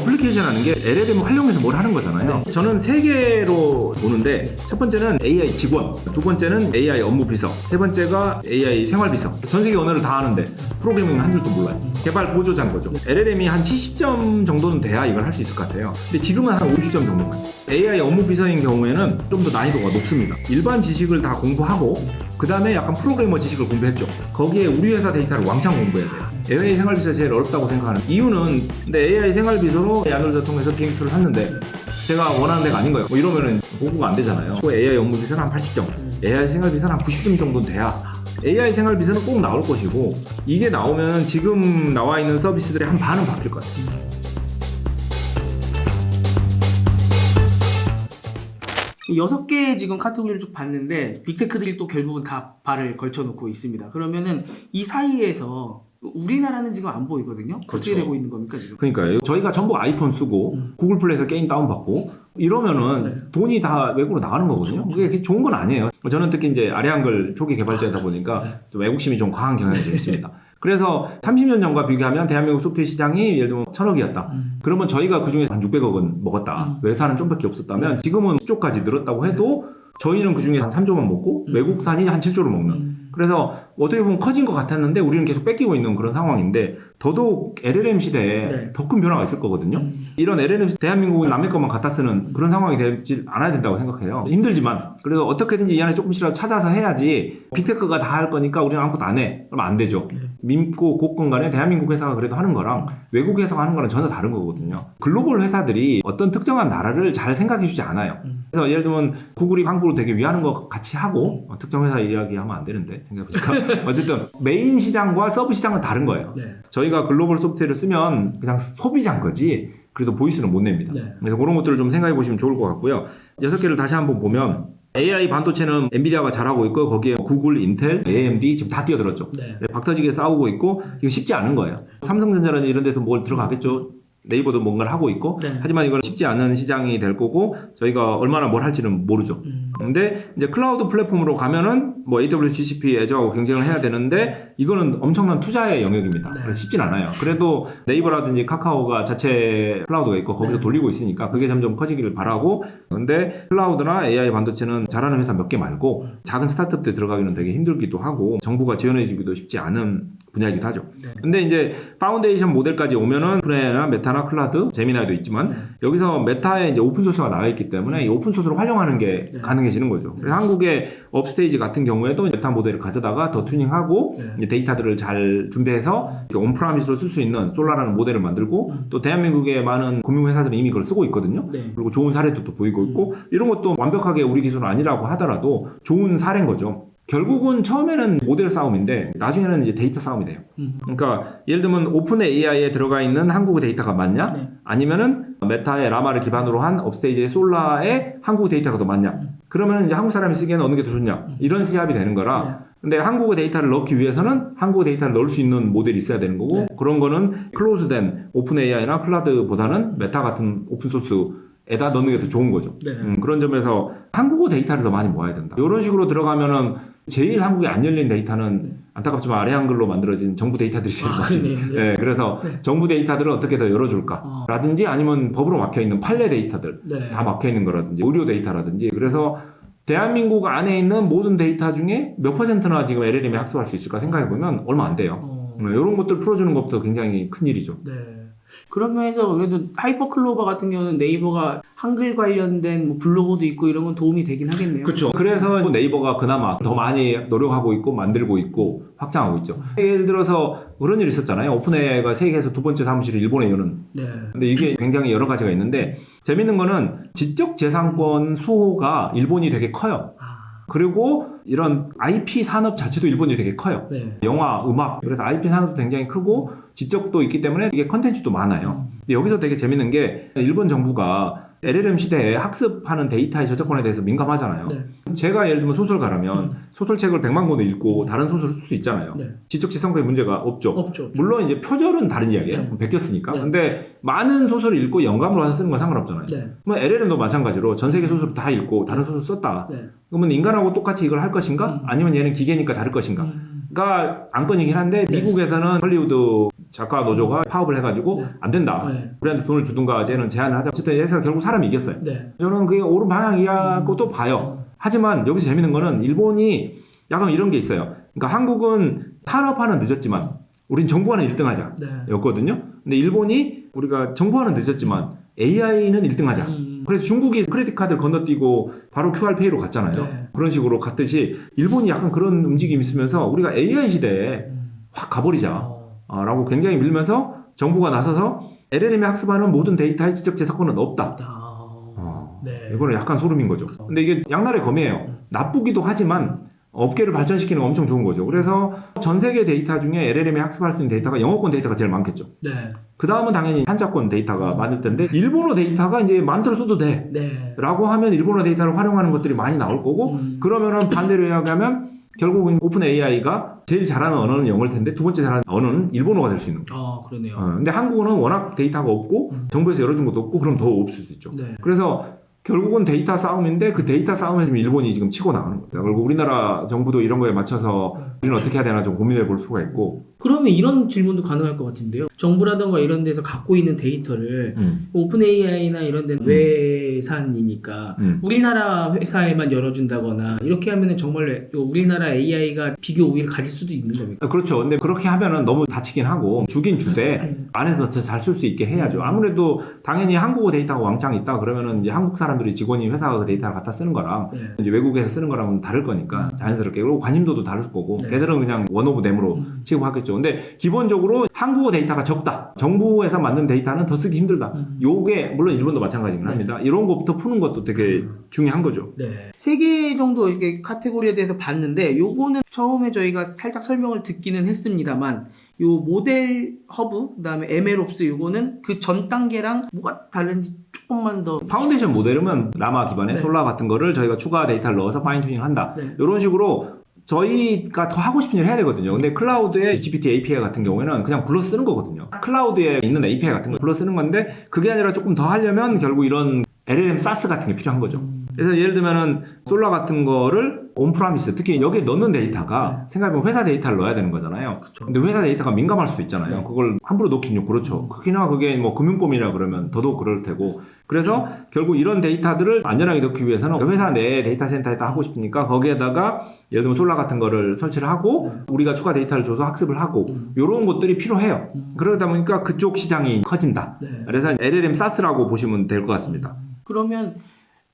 어플리케이션이라는 게 LLM 활용해서 뭘 하는 거잖아요. 네. 저는 세 개로 보는데 첫 번째는 AI 직원, 두 번째는 AI 업무 비서, 세 번째가 AI 생활 비서. 전 세계 언어를 다 하는데 프로그래밍은 한 줄도 몰라요. 개발 보조자인 거죠. LLM이 한 70점 정도는 돼야 이걸 할 수 있을 것 같아요. 근데 지금은 한 50점 정도만. AI 업무 비서인 경우에는 좀 더 난이도가 높습니다. 일반 지식을 다 공부하고 그 다음에 약간 프로그래머 지식을 공부했죠. 거기에 우리 회사 데이터를 왕창 공부해야 돼요. AI 생활비서 제일 어렵다고 생각하는 이유는 근데 AI 생활비서로 야놀자 통해서 비행투를 샀는데 제가 원하는 데가 아닌 거예요. 뭐 이러면은 보고가 안 되잖아요. AI 업무 비서는 한 80점, AI 생활비서는 한 90점 정도는 돼야 AI 생활비서는 꼭 나올 것이고 이게 나오면 지금 나와 있는 서비스들의 한 반은 바뀔 것 같아요. 6개 지금 카테고리를 쭉 봤는데 빅테크들이 또 결국은 다 발을 걸쳐놓고 있습니다. 그러면은 이 사이에서 우리나라는 지금 안 보이거든요. 그렇죠. 어떻게 되고 있는 겁니까 지금? 그러니까요. 저희가 전부 아이폰 쓰고 구글 플레이에서 게임 다운받고 이러면은 네. 돈이 다 외국으로 나가는 거거든요. 그렇죠. 그게 좋은 건 아니에요. 저는 특히 이제 아래 한글 초기 개발자다 보니까 좀 외국심이 좀 강한 경향이 좀 있습니다. 그래서 30년 전과 비교하면 대한민국 소프트웨어 시장이 예를 들면 1,000억이었다. 그러면 저희가 그중에서 한 600억은 먹었다. 외사는 좀밖에 없었다면 지금은 10조까지 늘었다고 해도 저희는 그중에 한 3조만 먹고 외국산이 한 7조를 먹는. 그래서 어떻게 보면 커진 것 같았는데 우리는 계속 뺏기고 있는 그런 상황인데 더더욱 LLM 시대에 네. 더 큰 변화가 있을 거거든요. 이런 LLM 시대 대한민국은 남의 것만 갖다 쓰는 그런 상황이 되지 않아야 된다고 생각해요. 힘들지만 그래서 어떻게든지 이 안에 조금씩이라도 찾아서 해야지 빅테크가 다 할 거니까 우리는 아무것도 안 해. 그러면 안 되죠. 민고 곡건 간에 대한민국 회사가 그래도 하는 거랑 외국 회사가 하는 거랑 전혀 다른 거거든요. 글로벌 회사들이 어떤 특정한 나라를 잘 생각해 주지 않아요. 그래서 예를 들면 구글이 한국을 되게 위하는 것 같이 하고 특정 회사 이야기하면 안 되는데 생각해보니까 어쨌든 메인 시장과 서브 시장은 다른 거예요. 네. 저희가 글로벌 소프트웨어를 쓰면 그냥 소비자인 거지 그래도 보이스는 못 냅니다. 네. 그래서 그런 것들을 좀 생각해 보시면 좋을 것 같고요. 6개를 다시 한번 보면 AI 반도체는 엔비디아가 잘하고 있고 거기에 구글, 인텔, AMD 지금 다 뛰어들었죠. 네. 박터지게 싸우고 있고 이거 쉽지 않은 거예요. 삼성전자라는 이런 데도 뭘 들어가겠죠. 네이버도 뭔가를 하고 있고 네. 하지만 이건 쉽지 않은 시장이 될 거고 저희가 얼마나 뭘 할지는 모르죠. 근데 이제 클라우드 플랫폼으로 가면은 뭐 AWS, GCP, 애저하고 경쟁을 해야 되는데 이거는 엄청난 투자의 영역입니다. 네. 그래서 쉽진 않아요. 그래도 네이버라든지 카카오가 자체 클라우드가 있고 거기서 네. 돌리고 있으니까 그게 점점 커지기를 바라고 근데 클라우드나 AI 반도체는 잘하는 회사 몇 개 말고 작은 스타트업들 들어가기는 되게 힘들기도 하고 정부가 지원해 주기도 쉽지 않은 분야이기도 하죠. 네. 근데 이제 파운데이션 모델까지 오면은 프레나 메타나 클라드, 제미나이도 있지만 여기서 메타에 이제 오픈소스가 나와 있기 때문에 이 오픈소스를 활용하는 게 가능해지는 거죠. 그래서 한국의 업스테이지 같은 경우에도 메타 모델을 가져다가 더 튜닝하고 이제 데이터들을 잘 준비해서 온프라미스로 쓸 수 있는 솔라라는 모델을 만들고 또 대한민국의 많은 금융회사들이 이미 그걸 쓰고 있거든요. 네. 그리고 좋은 사례도 또 보이고 있고 이런 것도 완벽하게 우리 기술은 아니라고 하더라도 좋은 사례인 거죠. 결국은 처음에는 모델 싸움인데 나중에는 이제 데이터 싸움이 돼요. 그러니까 예를 들면 오픈 AI에 들어가 있는 한국 데이터가 맞냐? 네. 아니면은 메타의 라마를 기반으로 한 업스테이지의 솔라의 한국 데이터가 더 맞냐? 그러면 이제 한국 사람이 쓰기에는 어느 게 더 좋냐? 이런 시합이 되는 거라. 근데 한국의 데이터를 넣기 위해서는 한국 데이터를 넣을 수 있는 모델이 있어야 되는 거고 그런 거는 클로즈된 오픈 AI나 클라우드보다는 메타 같은 오픈 소스에다 넣는 게 더 좋은 거죠. 네. 그런 점에서 한국어 데이터를 더 많이 모아야 된다. 이런 식으로 들어가면은 제일 한국에 안 열린 데이터는 안타깝지만 아래 한글로 만들어진 정부 데이터들이 제일 많죠. 그러네요. 그래서 정부 데이터들을 어떻게 더 열어줄까? 라든지 아니면 법으로 막혀있는 판례 데이터들 네. 다 막혀있는 거라든지 의료 데이터라든지 그래서 대한민국 안에 있는 모든 데이터 중에 몇 퍼센트나 지금 LLM이 학습할 수 있을까 생각해보면 얼마 안 돼요. 이런 것들 풀어주는 것도 굉장히 큰 일이죠. 네. 그런 면에서 그래도 하이퍼클로버 같은 경우는 네이버가 한글 관련된 뭐 블로그도 있고 이런 건 도움이 되긴 하겠네요. 그렇죠. 그래서 네이버가 그나마 더 많이 노력하고 있고 만들고 있고 확장하고 있죠. 예를 들어서 그런 일이 있었잖아요. 오픈 AI가 세계에서 두 번째 사무실을 일본에 여는. 네. 근데 이게 굉장히 여러 가지가 있는데 재밌는 거는 지적 재산권 수호가 일본이 되게 커요. 그리고 이런 IP 산업 자체도 일본이 되게 커요. 네. 영화, 음악. 그래서 IP 산업도 굉장히 크고 지적도 있기 때문에 이게 컨텐츠도 많아요. 근데 여기서 되게 재밌는 게 일본 정부가 LLM 시대에 학습하는 데이터의 저작권에 대해서 민감하잖아요. 네. 제가 예를 들면 소설가라면 소설책을 100만 권을 읽고 다른 소설을 쓸 수 있잖아요. 네. 지적재산권의 문제가 없죠. 없죠. 물론 이제 표절은 다른 이야기예요. 네. 베꼈으니까. 네. 근데 많은 소설을 읽고 영감으로 와서 쓰는 건 상관없잖아요. 네. 뭐 LLM도 마찬가지로 전 세계 소설을 다 읽고 다른 소설 썼다. 네. 그러면 인간하고 똑같이 이걸 할 것인가? 아니면 얘는 기계니까 다를 것인가? 안건이긴 한데 네. 미국에서는 헐리우드 작가 노조가 파업을 해가지고 네. 안 된다. 네. 우리한테 돈을 주든가 쟤는 제한을 하자. 어쨌든 해서 결국 사람이 이겼어요. 네. 저는 그게 옳은 방향이라고 또 봐요. 하지만 여기서 재밌는 거는 일본이 약간 이런 게 있어요. 그러니까 한국은 산업화는 늦었지만 우린 정보화는 1등 하자 네. 였거든요. 근데 일본이 우리가 정보화는 늦었지만 AI는 1등 하자. 그래서 중국이 크레딧 카드를 건너뛰고 바로 QR페이로 갔잖아요. 네. 그런 식으로 갔듯이 일본이 약간 그런 움직임이 있으면서 우리가 AI 시대에 확 가버리자 라고 굉장히 밀면서 정부가 나서서 LLM에 학습하는 모든 데이터의 지적 재산권은 없다. 네. 이거는 약간 소름인 거죠. 근데 이게 양날의 검이에요. 나쁘기도 하지만 업계를 발전시키는 건 엄청 좋은 거죠. 그래서 전 세계 데이터 중에 LLM에 학습할 수 있는 데이터가 영어권 데이터가 제일 많겠죠. 네. 그 다음은 당연히 한자권 데이터가 많을 텐데 일본어 데이터가 이제 마음대로 써도 돼 네. 라고 하면 일본어 데이터를 활용하는 것들이 많이 나올 거고 그러면은 반대로 이야기하면 결국은 오픈 AI가 제일 잘하는 언어는 영어일 텐데 두 번째 잘하는 언어는 일본어가 될 수 있는 거예요. 그러네요. 근데 한국어는 워낙 데이터가 없고 정부에서 열어준 것도 없고 그럼 더 없을 수도 있죠. 네. 그래서 결국은 데이터 싸움인데 그 데이터 싸움에서 일본이 지금 치고 나가는 거예요. 그리고 우리나라 정부도 이런 거에 맞춰서 우리는 어떻게 해야 되나 좀 고민해 볼 필요가 있고. 그러면 이런 질문도 가능할 것 같은데요. 정부라든가 이런 데서 갖고 있는 데이터를 오픈 AI나 이런 데는 외산이니까 우리나라 회사에만 열어준다거나 이렇게 하면은 정말 우리나라 AI가 비교 우위를 가질 수도 있는 겁니까? 그렇죠. 근데 그렇게 하면은 너무 다치긴 하고 주긴 주되 안에서 더 잘 쓸 수 있게 해야죠. 아무래도 당연히 한국어 데이터가 왕창 있다 그러면은 이제 한국 사람들이 직원이 회사가 그 데이터를 갖다 쓰는 거랑 네. 이제 외국에서 쓰는 거랑은 다를 거니까 자연스럽게 그리고 관심도도 다를 거고 네. 걔들은 그냥 원 오브 댐으로 취급하겠죠. 근데 기본적으로 한국어 데이터가 적다. 정부에서 만든 데이터는 더 쓰기 힘들다. 요게 물론 일본도 마찬가지긴 합니다. 이런 것부터 푸는 것도 되게 중요한 거죠. 네. 3개 정도 이렇게 카테고리에 대해서 봤는데 요거는 처음에 저희가 살짝 설명을 듣기는 했습니다만 요 모델 허브 그다음에 MLOps 요거는 그 전 단계랑 뭐가 다른지 조금만 더 파운데이션 모델은 라마 기반의 네. 솔라 같은 거를 저희가 추가 데이터를 넣어서 파인 튜닝 한다. 네. 이런 식으로 저희가 더 하고 싶은 일을 해야 되거든요. 근데 클라우드의 GPT API 같은 경우에는 그냥 불러 쓰는 거거든요. 클라우드에 있는 API 같은 거 불러 쓰는 건데 그게 아니라 조금 더 하려면 결국 이런 LLM SaaS 같은 게 필요한 거죠. 그래서 예를 들면은 솔라 같은 거를 온프라미스 특히 여기에 넣는 데이터가 생각해보면 회사 데이터를 넣어야 되는 거잖아요. 그쵸. 근데 회사 데이터가 민감할 수도 있잖아요. 그걸 함부로 넣긴요. 그렇죠. 특히나 그게 뭐 금융권이라 그러면 더더욱 그럴 테고. 그래서 결국 이런 데이터들을 안전하게 넣기 위해서는 회사 내 데이터 센터에다 하고 싶으니까 거기에다가 예를 들면 솔라 같은 거를 설치를 하고 우리가 추가 데이터를 줘서 학습을 하고 이런 것들이 필요해요. 그러다 보니까 그쪽 시장이 커진다. 네. 그래서 LLM SaaS라고 보시면 될 것 같습니다. 그러면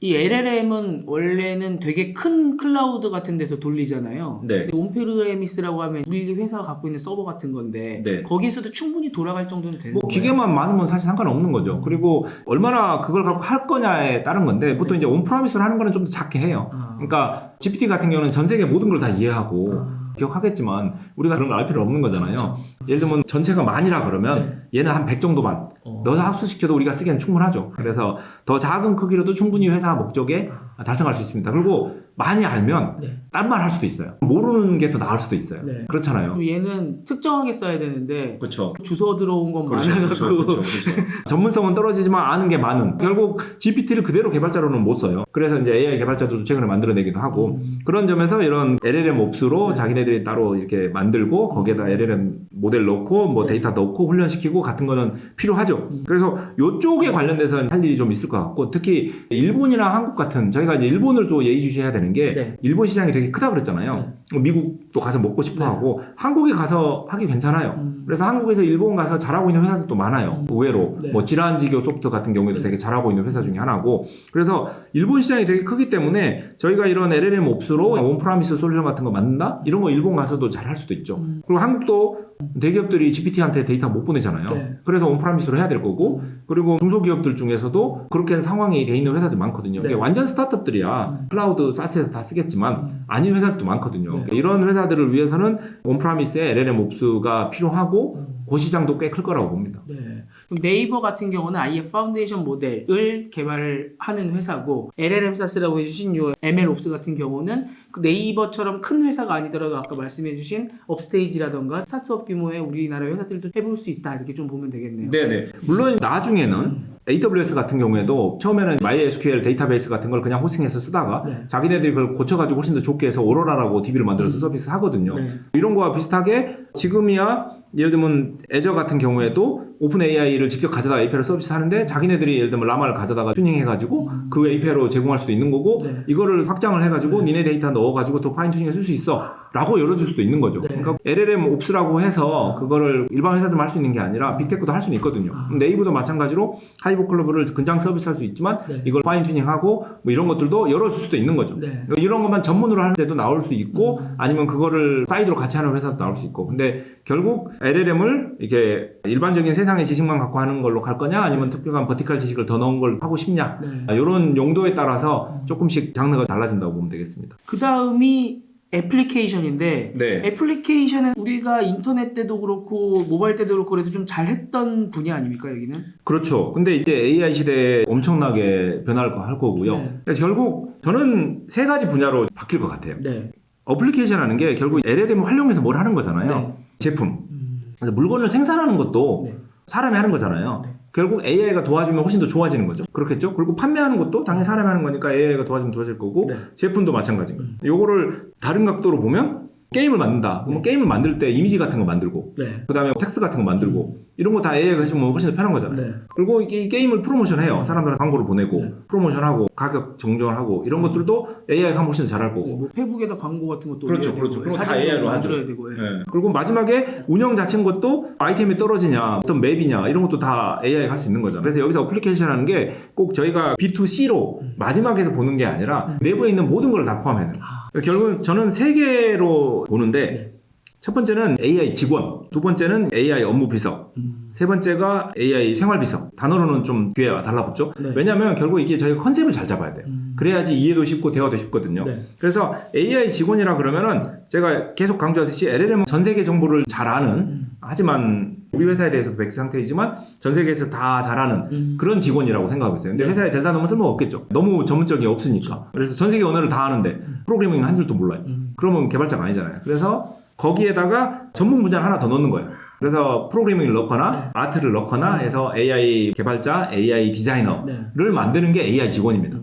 이 LLM은 원래는 되게 큰 클라우드 같은 데서 돌리잖아요. 네. 근데 온프레미스라고 하면 우리 회사가 갖고 있는 서버 같은 건데 네. 거기에서도 충분히 돌아갈 정도는 되는 뭐 거예요. 기계만 많으면 사실 상관없는 거죠. 그리고 얼마나 그걸 갖고 할 거냐에 따른 건데 보통 이제 온프라미스를 하는 거는 좀 더 작게 해요. 그러니까 GPT 같은 경우는 전 세계 모든 걸 다 이해하고 기억하겠지만 우리가 그런 걸 알 필요 없는 거잖아요. 그렇죠. 예를 들면 전체가 만이라 그러면 얘는 한 100 정도만 넣어서 합수시켜도 우리가 쓰기엔 충분하죠. 그래서 더 작은 크기로도 충분히 회사 목적에 달성할 수 있습니다. 그리고 많이 알면 네. 딴 말 할 수도 있어요. 모르는 게 더 나을 수도 있어요. 네. 그렇잖아요. 그럼 얘는 특정하게 써야 되는데 그렇죠. 주워 들어온 건 그렇죠, 많아갖고 전문성은 떨어지지만 아는 게 많은. 결국 GPT를 그대로 개발자로는 못 써요. 그래서 이제 AI 개발자들도 최근에 만들어내기도 하고 그런 점에서 이런 LLM 옵스로 자기네들이 따로 이렇게 만들고 거기에다 LLM 모델 넣고 뭐 데이터 넣고 훈련시키고 같은 거는 필요하죠. 그래서 이쪽에 관련돼서 할 일이 좀 있을 것 같고 특히 일본이나 한국 같은 저희가 이제 일본을 또 예의주시해야 되는 게 네. 일본 시장이 되게 크다 그랬잖아요. 미국도 가서 먹고 싶어 하고 한국에 가서 하기 괜찮아요. 그래서 한국에서 일본 가서 잘하고 있는 회사들도 많아요. 의외로 네. 뭐 질환지교 소프트 같은 경우에도 되게 잘하고 있는 회사 중에 하나고 그래서 일본 시장이 되게 크기 때문에 저희가 이런 LLM 옵스로 온프라미스 솔루션 같은 거 만든다? 이런 거 일본 가서도 잘 할 수도 있죠. 그리고 한국도 대기업들이 GPT한테 데이터 못 보내잖아요. 네. 그래서 온프라미스로 해야 될 거고 그리고 중소기업들 중에서도 그렇게 상황이 돼 있는 회사들이 많거든요. 네. 이게 완전 스타트업들이야 클라우드 사스에서 다 쓰겠지만 아닌 회사들도 많거든요. 이런 회사들을 위해서는 온프라미스에 LLM 옵스가 필요하고 그 시장도 꽤 클 거라고 봅니다. 네. 그럼 네이버 같은 경우는 아예 파운데이션 모델을 개발하는 회사고 LLM SaaS라고 해주신 요 MLOps 같은 경우는 그 네이버처럼 큰 회사가 아니더라도 아까 말씀해주신 업스테이지라던가 스타트업 규모의 우리나라 회사들도 해볼 수 있다 이렇게 좀 보면 되겠네요. 네네. 물론 나중에는 AWS 같은 경우에도 처음에는 MySQL 데이터베이스 같은 걸 그냥 호스팅해서 쓰다가 네. 자기네들이 그걸 고쳐가지고 훨씬 더 좋게 해서 오로라라고 DB를 만들어서 서비스 하거든요. 네. 이런 거와 비슷하게 지금이야 예를 들면 애저 같은 경우에도 오픈 AI를 직접 가져다가 API로 서비스 하는데 자기네들이 예를 들면 라마를 가져다가 튜닝해가지고 그 API로 제공할 수도 있는 거고 네. 이거를 확장을 해가지고 니네 데이터 넣어가지고 더 파인 튜닝해 쓸 수 있어 라고 열어줄 수도 있는 거죠. 네. 그러니까 LLM 옵스라고 해서 그거를 일반 회사들만 할 수 있는 게 아니라 빅테크도 할 수는 있거든요. 네이버도 마찬가지로 하이브 클러브를 근장 서비스 할 수 있지만 네. 이걸 파인 튜닝하고 뭐 이런 것들도 열어줄 수도 있는 거죠. 네. 이런 것만 전문으로 하는 데도 나올 수 있고 아니면 그거를 사이드로 같이 하는 회사도 나올 수 있고 근데 결국 LLM을 이렇게 일반적인 세상의 지식만 갖고 하는 걸로 갈 거냐 아니면 특별한 버티컬 지식을 더 넣은 걸 하고 싶냐 네. 이런 용도에 따라서 조금씩 장르가 달라진다고 보면 되겠습니다. 그 다음이 애플리케이션인데 네. 애플리케이션은 우리가 인터넷 때도 그렇고 모바일 때도 그렇고 그래도 좀 잘했던 분야 아닙니까 여기는? 그렇죠. 근데 이제 AI 시대에 엄청나게 변할 거고요. 네. 그래서 결국 저는 세 가지 분야로 바뀔 것 같아요. 네. 어플리케이션 하는 게 결국 LLM을 활용해서 뭘 하는 거잖아요. 네. 제품. 그래서 물건을 생산하는 것도 네. 사람이 하는 거잖아요. 네. 결국 AI가 도와주면 훨씬 더 좋아지는 거죠. 그렇겠죠? 그리고 판매하는 것도 당연히 사람이 하는 거니까 AI가 도와주면 좋아질 거고 네. 제품도 마찬가지인 거예요. 요거를 다른 각도로 보면 게임을 만든다. 그러면 게임을 만들 때 이미지 같은 거 만들고 네. 그 다음에 텍스트 같은 거 만들고 이런 거 다 AI가 해주면 훨씬 더 편한 거잖아요. 네. 그리고 이 게임을 프로모션해요. 사람들한테 광고를 보내고 네. 프로모션하고 가격 정정을 하고 이런 것들도 AI가 하면 훨씬 더 잘할 거고 뭐 페북에다 광고 같은 것도 그렇죠, 올려야 그렇죠. 되고, 그런 거다 사진도 AI 로 하죠. 만들어야 되고 예. 네. 그리고 마지막에 운영 자체인 것도 아이템이 떨어지냐 어떤 맵이냐 이런 것도 다 AI가 할 수 있는 거잖아요. 그래서 여기서 어플리케이션 하는 게 꼭 저희가 B2C로 마지막에서 보는 게 아니라 내부에 있는 모든 걸 다 포함해요. 결국은 저는 세 개로 보는데 네. 첫 번째는 AI 직원, 두 번째는 AI 업무 비서, 세 번째가 AI 생활 비서. 단어로는 좀 뒤에 달라붙죠. 네. 왜냐하면 결국 이게 저희가 컨셉을 잘 잡아야 돼요. 그래야지 이해도 쉽고 대화도 쉽거든요. 네. 그래서 AI 직원이라 그러면은 제가 계속 강조하듯이 LLM은 전 세계 정보를 잘 아는 하지만 우리 회사에 대해서도 백스 상태이지만 전 세계에서 다 잘하는 그런 직원이라고 생각하고 있어요. 근데 네. 회사에 대다 놓으면 쓸모가 없겠죠. 너무 전문적이 없으니까. 그래서 전 세계 언어를 다 아는데 프로그래밍은 한 줄도 몰라요. 그러면 개발자가 아니잖아요. 그래서 거기에다가 전문 분야를 하나 더 넣는 거예요. 그래서 프로그래밍을 넣거나 네. 아트를 넣거나 해서 AI 개발자, AI 디자이너를 만드는 게 AI 직원입니다.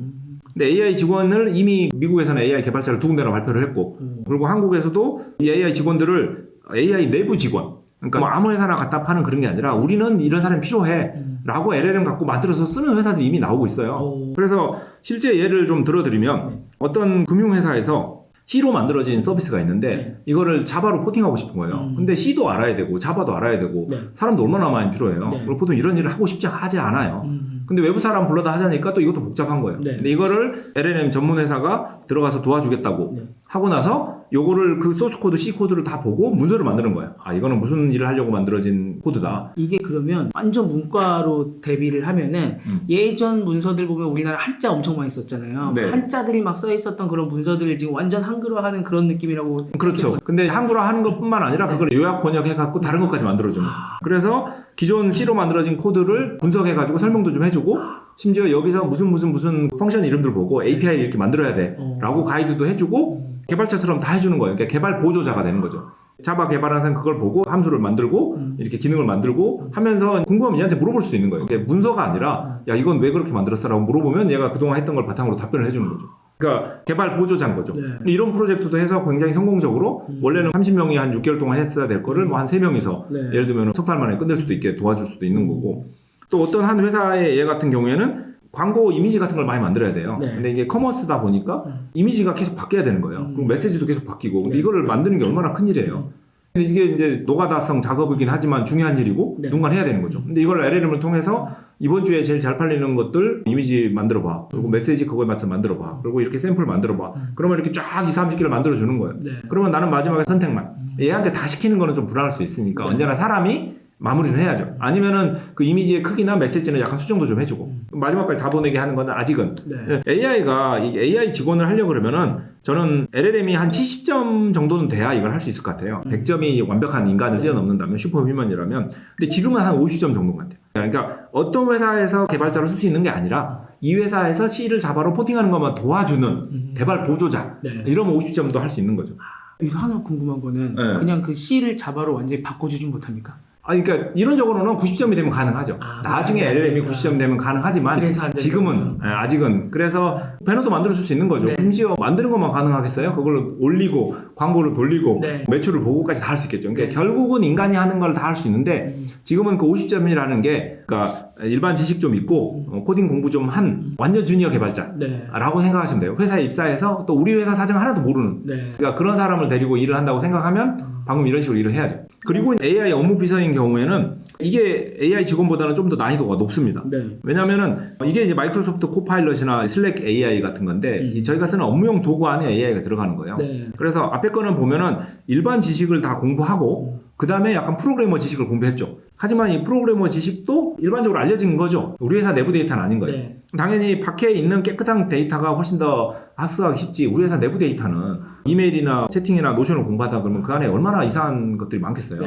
근데 AI 직원을 이미 미국에서는 AI 개발자를 두 군데나 발표를 했고 그리고 한국에서도 이 AI 직원들을 AI 내부 직원 그러니까 뭐 아무 회사나 갖다 파는 그런 게 아니라 우리는 이런 사람이 필요해 라고 LLM 갖고 만들어서 쓰는 회사들이 이미 나오고 있어요. 그래서 실제 예를 좀 들어드리면 어떤 금융회사에서 C로 만들어진 서비스가 있는데 네. 이거를 자바로 포팅하고 싶은 거예요. 근데 C도 알아야 되고 자바도 알아야 되고 네. 사람도 얼마나 많이 필요해요. 네. 그리고 보통 이런 일을 하고 싶지 하지 않아요. 근데 외부 사람 불러다 하자니까 또 이것도 복잡한 거예요. 네. 근데 이거를 LLM 전문 회사가 들어가서 도와주겠다고 네. 하고 나서 요거를 그 소스 코드 C 코드를 다 보고 문서를 만드는 거예요. 아 이거는 무슨 일을 하려고 만들어진 코드다. 이게 그러면 완전 문과로 대비를 하면은 예전 문서들 보면 우리나라 한자 엄청 많이 썼잖아요. 네. 한자들이 막 써 있었던 그런 문서들을 지금 완전 한글화하는 그런 느낌이라고. 그렇죠. 근데 한글화 하는 것뿐만 아니라 네. 그걸 요약 번역해갖고 다른 것까지 만들어주는 거예요. 그래서 기존 C로 만들어진 코드를 분석해가지고 설명도 좀 해주고 심지어 여기서 무슨 펑션 이름들 보고 API 이렇게 만들어야 돼 라고 가이드도 해주고 개발자처럼 다 해주는 거예요. 그러니까 개발 보조자가 되는 거죠. 자바 개발하는 사람 그걸 보고 함수를 만들고 이렇게 기능을 만들고 하면서 궁금하면 얘한테 물어볼 수도 있는 거예요. 그게 문서가 아니라 야 이건 왜 그렇게 만들었어? 라고 물어보면 얘가 그동안 했던 걸 바탕으로 답변을 해주는 거죠. 그러니까 개발 보조자인 거죠. 네. 근데 이런 프로젝트도 해서 굉장히 성공적으로 원래는 30명이 한 6개월 동안 했어야 될 거를 뭐 한 3명이서 네. 예를 들면 석 달 만에 끝낼 수도 있게 도와줄 수도 있는 거고 또 어떤 한 회사의 예 같은 경우에는 광고 이미지 같은 걸 많이 만들어야 돼요. 네. 근데 이게 커머스다 보니까 이미지가 계속 바뀌어야 되는 거예요. 그리고 메시지도 계속 바뀌고 근데 네. 이거를 만드는 게 얼마나 큰 일이에요. 근데 이게 이제 노가다성 작업이긴 하지만 중요한 일이고 네. 누군가 해야 되는 거죠. 근데 이걸 LLM을 통해서 이번 주에 제일 잘 팔리는 것들 이미지 만들어봐. 그리고 메시지 그거에 맞춰서 만들어봐. 그리고 이렇게 샘플 만들어봐. 그러면 이렇게 쫙 2, 30개를 만들어주는 거예요. 네. 그러면 나는 마지막에 선택만. 얘한테 다 시키는 거는 좀 불안할 수 있으니까 언제나 사람이 마무리를 해야죠. 아니면은 그 이미지의 크기나 메시지는 약간 수정도 좀 해주고 마지막까지 다 보내게 하는 건 아직은 네. AI가 AI 직원을 하려고 그러면은 저는 LLM이 한 70점 정도는 돼야 이걸 할 수 있을 것 같아요. 100점이 완벽한 인간을 뛰어넘는다면 슈퍼휴먼이라면 근데 지금은 한 50점 정도 같아요. 그러니까 어떤 회사에서 개발자로 쓸 수 있는 게 아니라 이 회사에서 C를 자바로 포팅하는 것만 도와주는 개발 보조자 네. 이러면 50점도 할 수 있는 거죠. 여기서 하나 궁금한 거는 네. 그냥 그 C를 자바로 완전히 바꿔주진 못합니까? 그러니까 이론적으로는 90점이 되면 가능하죠. 나중에 LLM이 90점 되면 가능하지만 지금은 아직은 그래서 배너도 만들어줄 수 있는 거죠. 네. 심지어 만드는 것만 가능하겠어요? 그걸로 올리고 광고를 돌리고 네. 매출을 보고까지 다 할 수 있겠죠. 그러니까 네. 결국은 인간이 하는 걸 다 할 수 있는데 지금은 그 50점이라는 게 그러니까 일반 지식 좀 있고 코딩 공부 좀 한 완전 주니어 개발자라고 생각하시면 돼요. 회사에 입사해서 또 우리 회사 사정 하나도 모르는 그러니까 그런 사람을 데리고 일을 한다고 생각하면 방금 이런 식으로 일을 해야죠. 그리고 AI 업무 비서인 경우에는 이게 AI 직원보다는 좀 더 난이도가 높습니다. 왜냐면은 이게 이제 마이크로소프트 코파일럿이나 슬랙 AI 같은 건데 저희가 쓰는 업무용 도구 안에 AI가 들어가는 거예요. 그래서 앞에 거는 보면은 일반 지식을 다 공부하고 그 다음에 약간 프로그래머 지식을 공부했죠. 하지만 이 프로그래머 지식도 일반적으로 알려진 거죠. 우리 회사 내부 데이터는 아닌 거예요. 당연히 밖에 있는 깨끗한 데이터가 훨씬 더 학습하기 쉽지. 우리 회사 내부 데이터는 이메일이나 채팅이나 노션을 공부하다 그러면 그 안에 얼마나 이상한 것들이 많겠어요.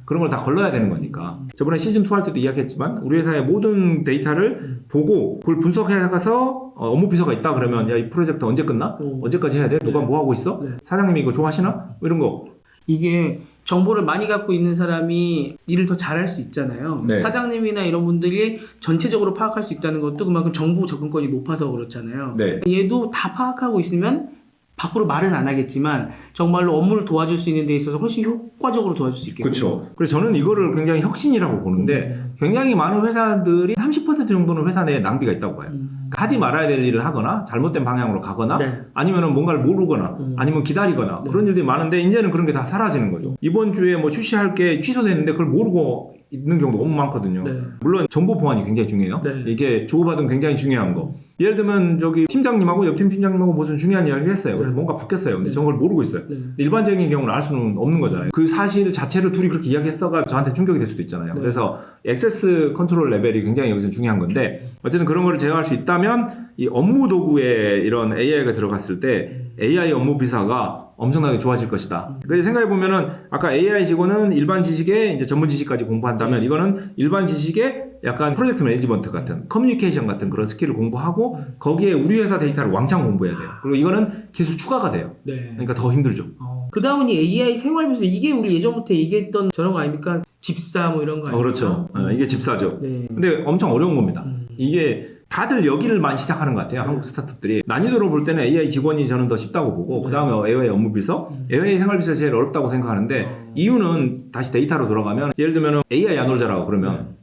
그런 걸 다 걸러야 되는 거니까. 저번에 시즌2 할 때도 이야기했지만 우리 회사의 모든 데이터를 보고 그걸 분석해가서 업무 비서가 있다 그러면 야, 이 프로젝트 언제 끝나? 언제까지 해야 돼? 누가 뭐 하고 있어? 사장님이 이거 좋아하시나? 뭐 이런 거. 이게 정보를 많이 갖고 있는 사람이 일을 더 잘할 수 있잖아요. 사장님이나 이런 분들이 전체적으로 파악할 수 있다는 것도 그만큼 정보 접근권이 높아서 그렇잖아요. 얘도 다 파악하고 있으면 밖으로 말은 안 하겠지만 정말로 업무를 도와줄 수 있는 데 있어서 훨씬 효과적으로 도와줄 수 있겠죠. 그렇죠. 그래서 저는 이거를 굉장히 혁신이라고 보는데 굉장히 많은 회사들이 30% 정도는 회사 내에 낭비가 있다고 봐요. 하지 말아야 될 일을 하거나 잘못된 방향으로 가거나 아니면은 뭔가를 모르거나 아니면 기다리거나 그런 일들이 많은데 이제는 그런 게 다 사라지는 거죠. 이번 주에 뭐 출시할 게 취소됐는데 그걸 모르고 있는 경우도 너무 많거든요. 물론 정보 보안이 굉장히 중요해요. 이게 주고받은 굉장히 중요한 거. 예를 들면 저기 팀장님하고 옆팀 팀장님하고 무슨 중요한 이야기를 했어요. 그래서 뭔가 바뀌었어요. 근데 저걸 모르고 있어요. 일반적인 경우는 알 수는 없는 거잖아요. 그 사실 자체를 둘이 그렇게 이야기했어가 저한테 충격이 될 수도 있잖아요. 그래서 액세스 컨트롤 레벨이 굉장히 여기서 중요한 건데 어쨌든 그런 거를 제어할 수 있다면 이 업무 도구에 이런 AI가 들어갔을 때 AI 업무 비서가 엄청나게 좋아질 것이다. 그래서 생각해보면은 아까 AI 직원은 일반 지식에 이제 전문 지식까지 공부한다면 이거는 일반 지식에 약간 프로젝트 매니지먼트 같은 커뮤니케이션 같은 그런 스킬을 공부하고 거기에 우리 회사 데이터를 왕창 공부해야 돼요. 그리고 이거는 계속 추가가 돼요. 그러니까 더 힘들죠. 그 다음은 AI 생활비서 이게 우리 예전부터 얘기했던 저런 거 아닙니까? 집사 뭐 이런 거 아닙니까? 그렇죠. 이게 집사죠. 근데 엄청 어려운 겁니다. 이게 다들 여기를 많이 시작하는 것 같아요. 한국 스타트업들이. 난이도로 볼 때는 AI 직원이 저는 더 쉽다고 보고 그 다음에 AI 업무비서, AI 생활비서 제일 어렵다고 생각하는데 이유는 다시 데이터로 돌아가면 예를 들면 AI 야놀자라고 그러면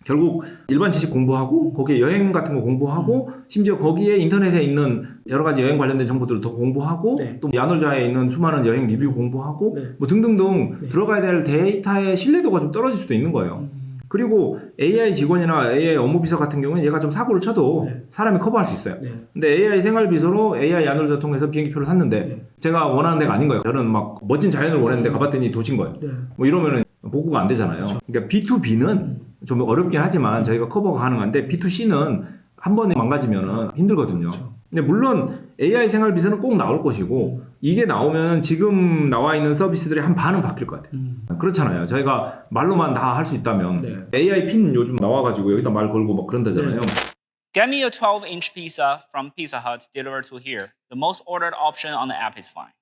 결국 일반 지식 공부하고 거기에 여행 같은 거 공부하고 심지어 거기에 인터넷에 있는 여러 가지 여행 관련된 정보들을 더 공부하고 또 야놀자에 있는 수많은 여행 리뷰 공부하고 뭐 등등등 들어가야 될 데이터의 신뢰도가 좀 떨어질 수도 있는 거예요. 그리고 AI 직원이나 AI 업무비서 같은 경우는 얘가 좀 사고를 쳐도 사람이 커버할 수 있어요. 근데 AI 생활비서로 AI 야놀자 통해서 비행기표를 샀는데 제가 원하는 데가 아닌 거예요. 저는 막 멋진 자연을 원했는데 가봤더니 도시인 거예요. 뭐 이러면은 복구가 안 되잖아요. 그러니까 B2B는 좀 어렵긴 하지만 저희가 커버가 가능한데 B2C는 한 번에 망가지면 힘들거든요. 근데 물론 AI 생활비서는 꼭 나올 것이고 이게 나오면 지금 나와 있는 서비스들의 한 반은 바뀔 것 같아요. 그렇잖아요. 저희가 말로만 다 할 수 있다면 AI 핀 요즘 나와가지고 여기다 말 걸고 막 그런다잖아요. Get me a 12-inch pizza from Pizza Hut delivered to here. The most ordered option on the app is fine.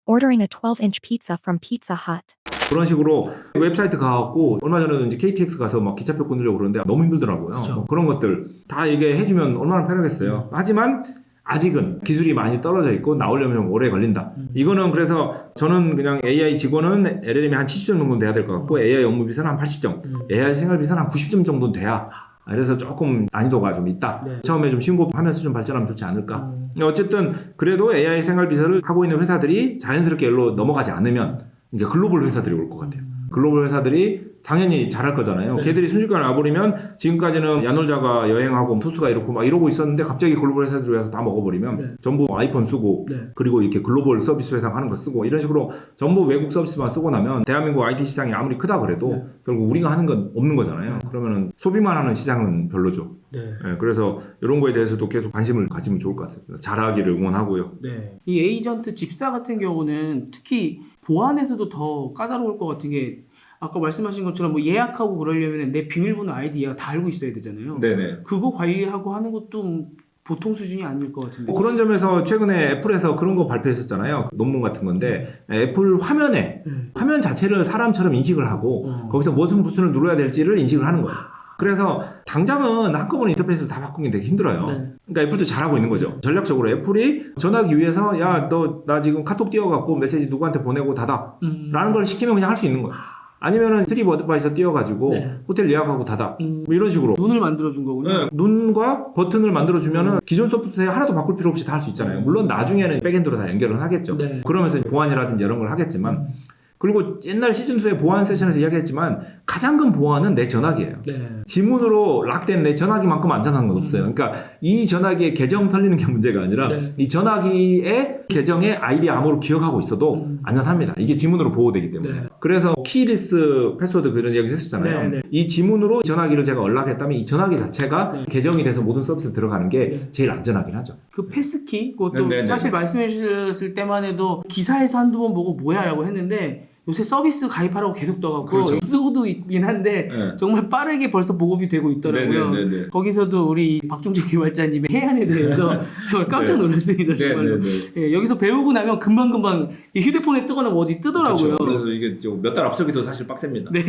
Ordering a 12-inch pizza from Pizza Hut. 그런 식으로 웹사이트 가갖고 얼마 전에도 이제 KTX 가서 막 기차표 끊으려고 그러는데 너무 힘들더라고요. 뭐 그런 것들 다 이게 해주면 얼마나 편하겠어요. 하지만 아직은 기술이 많이 떨어져 있고 나오려면 오래 걸린다. 이거는 그래서 저는 그냥 AI 직원은 LLM이 한 70점 정도는 돼야 될 것 같고 AI 업무비서는 한 80점, AI 생활비서는 한 90점 정도는 돼야 그래서 조금 난이도가 좀 있다. 처음에 좀 신고하면서 좀 발전하면 좋지 않을까. 어쨌든 그래도 AI 생활비서를 하고 있는 회사들이 자연스럽게 일로 넘어가지 않으면 이게 글로벌 회사들이 올 것 같아요. 글로벌 회사들이 당연히 잘할 거잖아요. 걔들이 순식간에 와버리면 지금까지는 야놀자가 여행하고 토스가 이렇고 막 이러고 있었는데 갑자기 글로벌 회사들이 와서 다 먹어버리면 전부 아이폰 쓰고 그리고 이렇게 글로벌 서비스 회사 하는 거 쓰고 이런 식으로 전부 외국 서비스만 쓰고 나면 대한민국 IT 시장이 아무리 크다 그래도 결국 우리가 하는 건 없는 거잖아요. 그러면은 소비만 하는 시장은 별로죠. 그래서 이런 거에 대해서도 계속 관심을 가지면 좋을 것 같아요. 잘하기를 응원하고요. 이 에이전트 집사 같은 경우는 특히 보안에서도 더 까다로울 것 같은 게 아까 말씀하신 것처럼 뭐 예약하고 그러려면 내 비밀번호 아이디 얘가 다 알고 있어야 되잖아요. 그거 관리하고 하는 것도 보통 수준이 아닐 것 같은데. 그런 점에서 최근에 애플에서 그런 거 발표했었잖아요. 논문 같은 건데 애플 화면에 화면 자체를 사람처럼 인식을 하고 거기서 무슨 버튼을 눌러야 될지를 인식을 하는 거예요. 그래서 당장은 한꺼번에 인터페이스를 다 바꾸기 되게 힘들어요. 네. 그러니까 애플도 잘하고 있는 거죠. 전략적으로 애플이 전화기 위해서 야, 너 나 지금 카톡 띄워갖고 메시지 누구한테 보내고 닫아 라는 걸 시키면 그냥 할 수 있는 거예요. 아니면은 트립 어드바이서 띄워가지고 네. 호텔 예약하고 닫아 뭐 이런 식으로 눈을 만들어준 거군요. 네, 눈과 버튼을 만들어주면은 기존 소프트웨어 하나도 바꿀 필요 없이 다 할 수 있잖아요. 물론 나중에는 백엔드로 다 연결을 하겠죠. 네. 그러면서 보안이라든지 이런 걸 하겠지만 그리고 옛날 시즌2의 보안 세션에서 이야기했지만 가장 큰 보안은 내 전화기예요. 네. 지문으로 락된 내 전화기만큼 안전한 건 없어요. 그러니까 이 전화기의 계정 털리는 게 문제가 아니라 네. 이 전화기의 계정의 아이디 암호로 기억하고 있어도 안전합니다. 이게 지문으로 보호되기 때문에. 네. 그래서 키리스 패스워드 그런 얘기 했었잖아요. 네, 네. 이 지문으로 전화기를 제가 연락했다면 이 전화기 자체가 네. 계정이 돼서 모든 서비스 들어가는 게 네. 제일 안전하긴 하죠. 그 패스키 그것도 네, 네, 사실 네. 말씀해 주셨을 때만 해도 기사에서 한두 번 보고 뭐야 라고 했는데 요새 서비스 가입하라고 계속 떠갖고 그렇죠. 쓰고도 있긴 한데 네. 정말 빠르게 벌써 보급이 되고 있더라고요. 네, 네, 네, 네. 거기서도 우리 박종재 개발자님의 해안에 대해서 정말 깜짝 놀랐습니다. 정말로. 예, 여기서 배우고 나면 금방금방 이 휴대폰에 뜨거나 뭐 어디 뜨더라고요. 그렇죠. 그래서 이게 몇 달 앞서기도 사실 빡셉니다. 네.